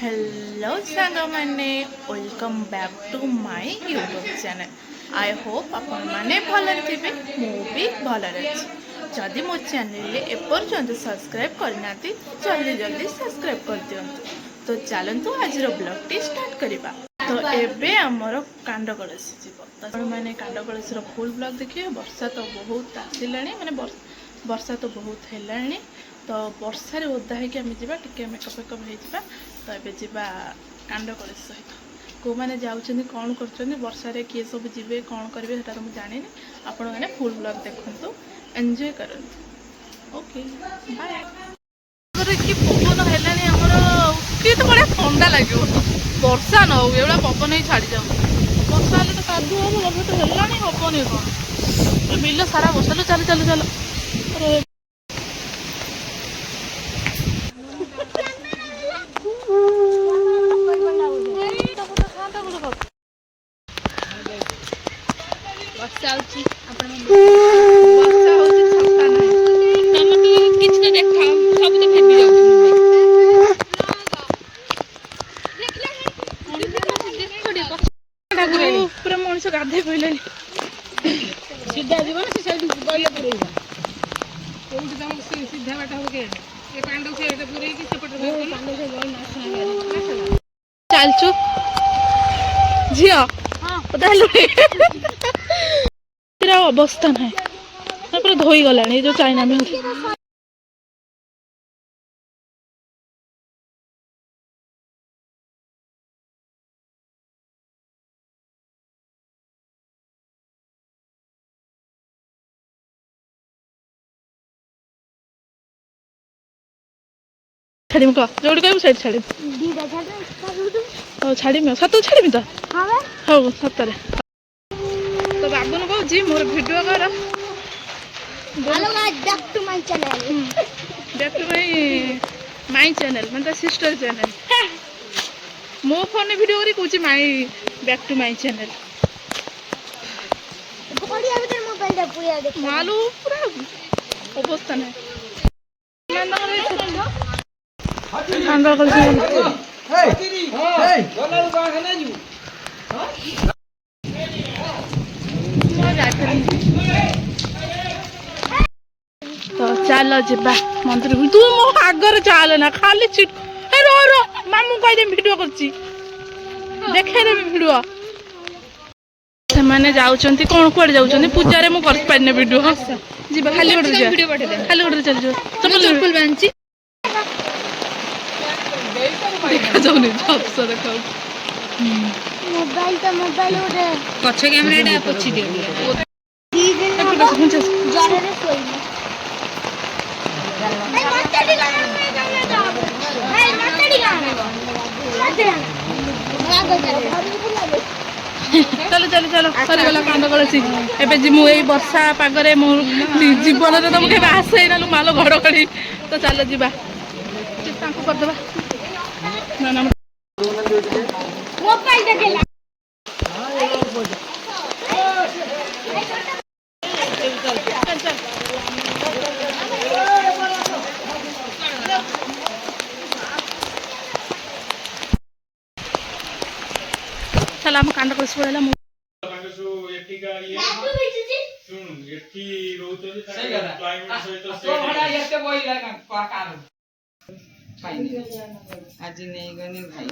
Hello सांग मैंने welcome back to my YouTube channel. I hope आपण मैंने भल थे भी भल अच्छी। जदि मो चैनल एपर्यंत सब्सक्राइब करना जल्दी जल्दी सब्सक्राइब कर दिंतु। तो चलतु आज ब्लॉग टी स्टार्ट करवा। तो एबे आमर कांड कलसी जीव तो मैंने कांड कलसी फुल ब्लॉग देखिए। वर्षा तो बहुत आसिला माने वर्षा तो बहुत है। तो वर्षार ओदा होमें जा टे मेकअप वेकअप हो। तो ये जावा कांड कलसी सहित कौ मैंने जाऊँ कौन कर वर्षार किए सब जी कौन करेंगे तो मुझे जानी। आपण मैंने फुल ब्लॉग देखु एंजॉय करूँ। Okay bye. कि पवन है तो बड़े ठंडा लगे वर्षा न हो पवन ही छाड़ी जाऊ। वर्षा हेल्ले तो कादुआ हम तो है हेनी कौन बिल सारा वर्षा। चल चल चल पूरा मनीष गाधे पड़े सीधा जीवन से गलिया पूरे सीधा बाट हम चलचु झील अवस्था ना पूरा धोई गला जो चाइना में छाड़ी कह जो कह से छाड़ी छाड़ी सत छाड़ी तो हाँ सतरे। तो बाबुन कह मोर भिडियो कर बैक टू माय चैनल मतलब सिस्टर चैनल। मो फोन वीडियो करी कहूँ my back to my channel. मालू पूरा अवस्था ना तो चल जा मंदिर तू मो आगर चल ना खाली चिट रो रो मामू कहीदे भिडियो कर देखे देवी भिडियो से मैंने जाऊँच कौन कड़े जाऊँ पूजा मुझे कर पारे भिडियो जी खाली गोटे खाली गोटे चल चप्पल देखा जाऊनी झपसा देखा मोबाइल तो मोबाइल उठे पछ कैमरा पछी दे चलो चलो चलो सरीगला कांद कलसी एबे जिमु एई वर्षा पागरे मो जीवन रे तो केबे आसे ना मालो घड़घड़ी। तो चलो जीवा तांको कर देबा ना ना मोबाइल देखेला चल हम कांड कर पड़ेला आज नहीं गनी भाई।